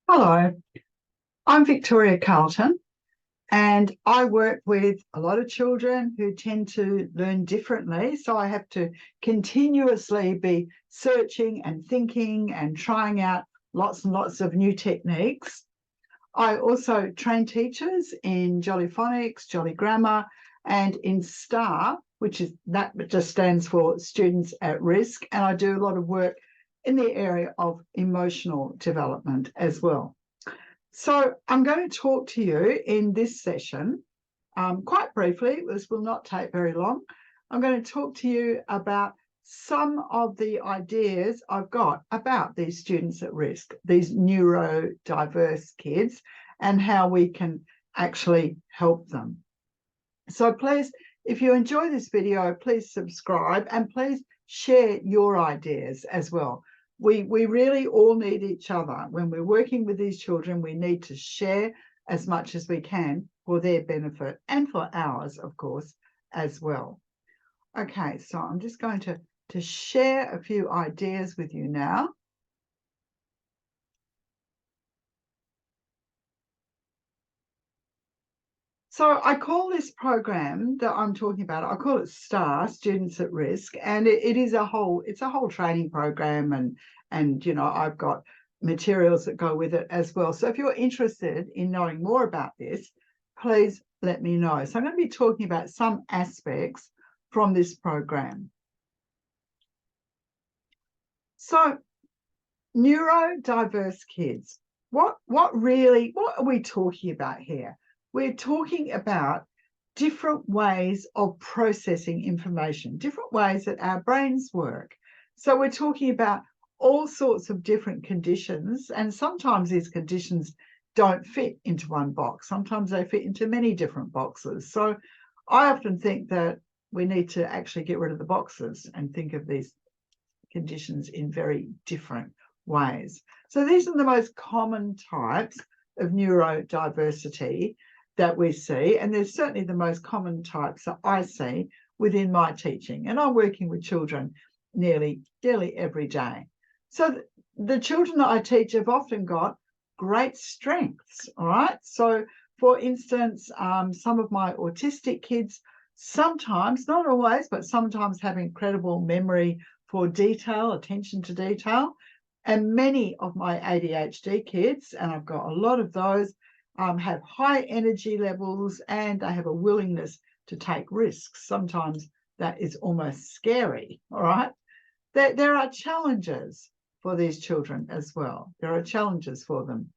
Hello, I'm Victoria Carlton, and I work with a lot of children who tend to learn differently. So I have to continuously be searching and thinking and trying out lots and lots of new techniques. I also train teachers in Jolly Phonics, Jolly Grammar, and in STAR, that just stands for Students at Risk. And I do a lot of work in the area of emotional development as well. So I'm going to talk to you in this session, quite briefly. This will not take very long. I'm going to talk to you about some of the ideas I've got about these students at risk, these neurodiverse kids, and how we can actually help them. So please, if you enjoy this video, please subscribe and please share your ideas as well. We really all need each other. When we're working with these children, we need to share as much as we can for their benefit and for ours, of course, as well. Okay, so I'm just going to share a few ideas with you now. So I call this program that I'm talking about, I call it STAR, Students at Risk, and it's a whole training program, and I've got materials that go with it as well. So if you're interested in knowing more about this, please let me know. So I'm going to be talking about some aspects from this program. So neurodiverse kids, what are we talking about here? We're talking about different ways of processing information, different ways that our brains work. So we're talking about all sorts of different conditions, and sometimes these conditions don't fit into one box. Sometimes they fit into many different boxes. So I often think that we need to actually get rid of the boxes and think of these conditions in very different ways. So these are the most common types of neurodiversity that we see, and they're certainly the most common types that I see within my teaching, and I'm working with children nearly every day. So the children that I teach have often got great strengths, all right? So for instance, some of my autistic kids sometimes, not always, but sometimes have incredible memory for detail, attention to detail. And many of my ADHD kids, and I've got a lot of those, have high energy levels, and they have a willingness to take risks. Sometimes that is almost scary, all right? There are challenges for these children as well. There are challenges for them.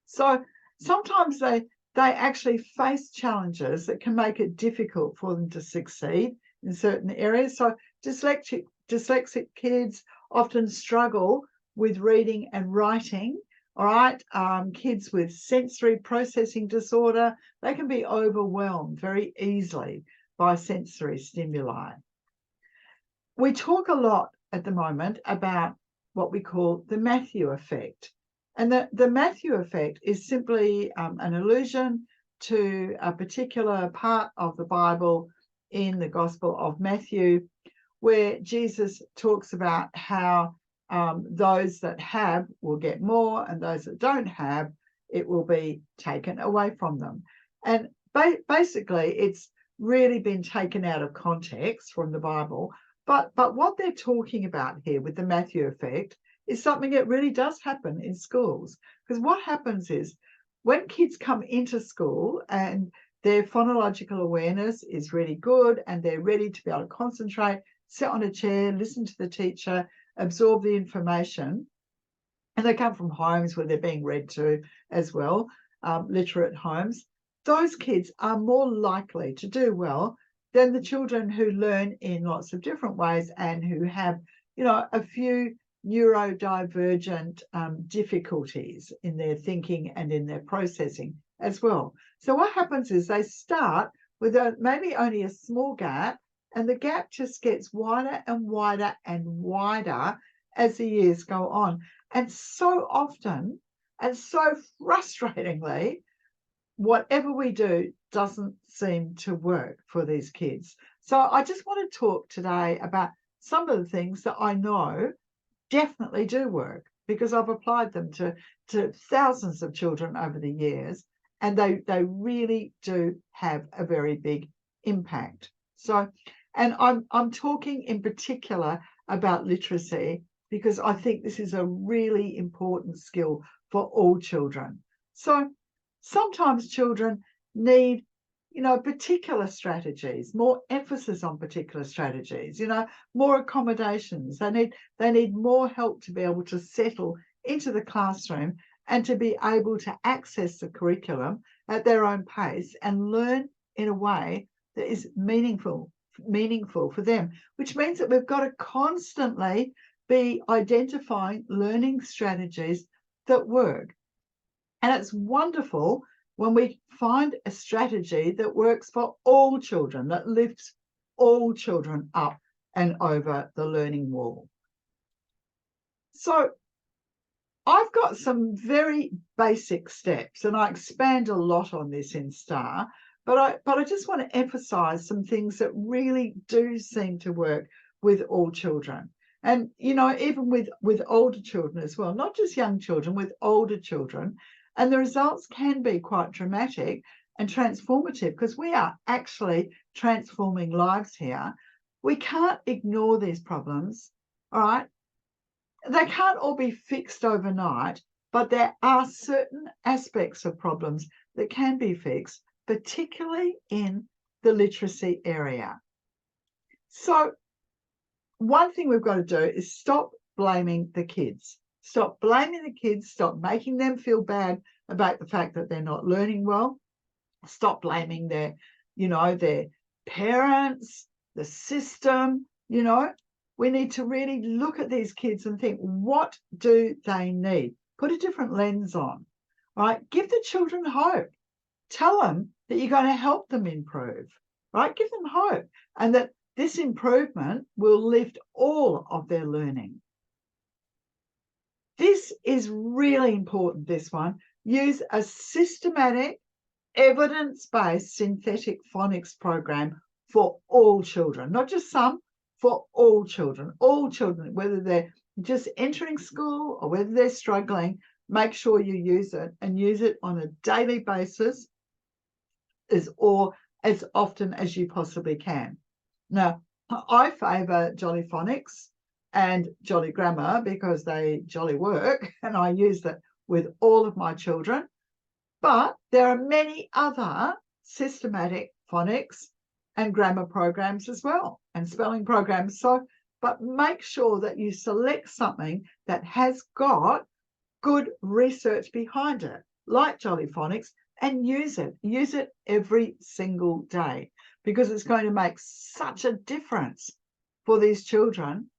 So sometimes they actually face challenges that can make it difficult for them to succeed in certain areas. So dyslexic kids often struggle with reading and writing. All right, kids with sensory processing disorder, they can be overwhelmed very easily by sensory stimuli. We talk a lot at the moment about what we call the Matthew effect. And the Matthew effect is simply an allusion to a particular part of the Bible in the Gospel of Matthew, where Jesus talks about how those that have will get more, and those that don't have, it will be taken away from them. And basically, it's really been taken out of context from the Bible. But what they're talking about here with the Matthew effect is something that really does happen in schools. Because what happens is when kids come into school and their phonological awareness is really good and they're ready to be able to concentrate, sit on a chair, listen to the teacher, absorb the information, and they come from homes where they're being read to as well, literate homes, those kids are more likely to do well than the children who learn in lots of different ways and who have, a few neurodivergent difficulties in their thinking and in their processing as well. So what happens is they start with maybe only a small gap, and the gap just gets wider and wider and wider as the years go on. And so often, and so frustratingly, whatever we do doesn't seem to work for these kids. So I just want to talk today about some of the things that I know definitely do work. because I've applied them to thousands of children over the years, and they really do have a very big impact. So, and I'm talking in particular about literacy because I think this is a really important skill for all children. So sometimes children need, particular strategies, more emphasis on particular strategies, more accommodations. They need more help to be able to settle into the classroom and to be able to access the curriculum at their own pace and learn in a way that is meaningful for them, which means that we've got to constantly be identifying learning strategies that work. And it's wonderful when we find a strategy that works for all children, that lifts all children up and over the learning wall. So I've got some very basic steps, and I expand a lot on this in STAR, but I just want to emphasize some things that really do seem to work with all children. And, even with older children as well, not just young children, with older children. And the results can be quite dramatic and transformative because we are actually transforming lives here. We can't ignore these problems, all right? They can't all be fixed overnight, but there are certain aspects of problems that can be fixed, particularly in the literacy area. So one thing we've got to do is stop blaming the kids. Stop blaming the kids. Stop making them feel bad about the fact that they're not learning well. Stop blaming their parents, the system. We need to really look at these kids and think, what do they need? Put a different lens on, right? Give the children hope. Tell them that you're going to help them improve, right? Give them hope, and that this improvement will lift all of their learning. This is really important, this one. Use a systematic, evidence-based synthetic phonics program for all children, not just some, for all children, whether they're just entering school or whether they're struggling. Make sure you use it, and use it on a daily basis or as often as you possibly can. Now, I favour Jolly Phonics and Jolly Grammar because they jolly work, and I use that with all of my children. But there are many other systematic phonics and grammar programs as well, and spelling programs. But make sure that you select something that has got good research behind it, like Jolly Phonics, and use it. Use it every single day, because it's going to make such a difference for these children.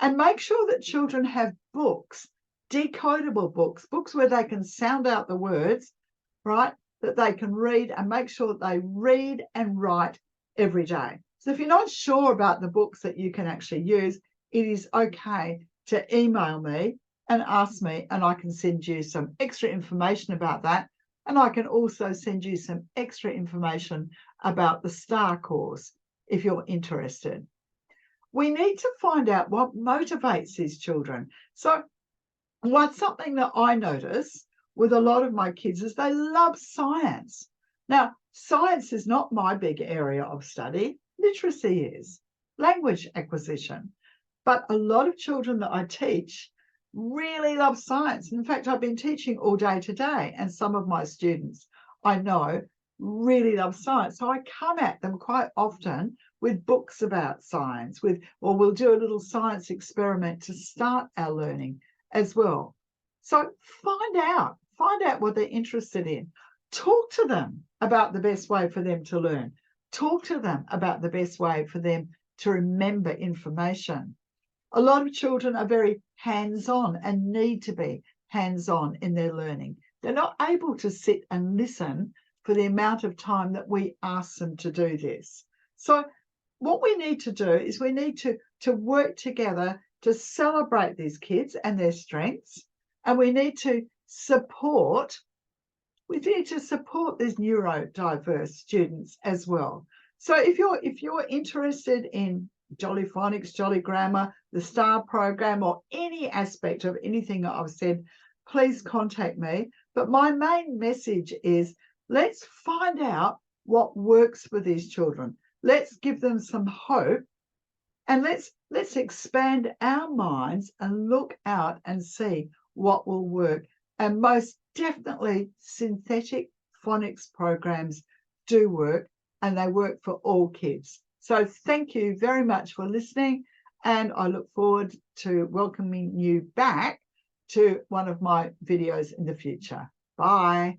And make sure that children have books, decodable books, books where they can sound out the words, right, that they can read, and make sure that they read and write every day. So if you're not sure about the books that you can actually use, it is okay to email me and ask me, and I can send you some extra information about that. And I can also send you some extra information about the STAR course if you're interested. We need to find out what motivates these children. So what's something that I notice with a lot of my kids is they love science. Now, science is not my big area of study. Literacy is, language acquisition. But a lot of children that I teach really love science. In fact, I've been teaching all day today, and some of my students I know really love science. So I come at them quite often with books about science, or we'll do a little science experiment to start our learning as well. So find out what they're interested in. Talk to them about the best way for them to learn. Talk to them about the best way for them to remember information. A lot of children are very hands-on and need to be hands-on in their learning. They're not able to sit and listen for the amount of time that we ask them to do this. So what we need to do is we need to work together to celebrate these kids and their strengths, and we need to support these neurodiverse students as well. So if you're interested in Jolly Phonics, Jolly Grammar, the STAR program or any aspect of anything that I've said, please contact me. But my main message is, let's find out what works for these children. Let's give them some hope, and let's expand our minds and look out and see what will work. And most definitely, synthetic phonics programs do work, and they work for all kids. So thank you very much for listening, and I look forward to welcoming you back to one of my videos in the future. Bye.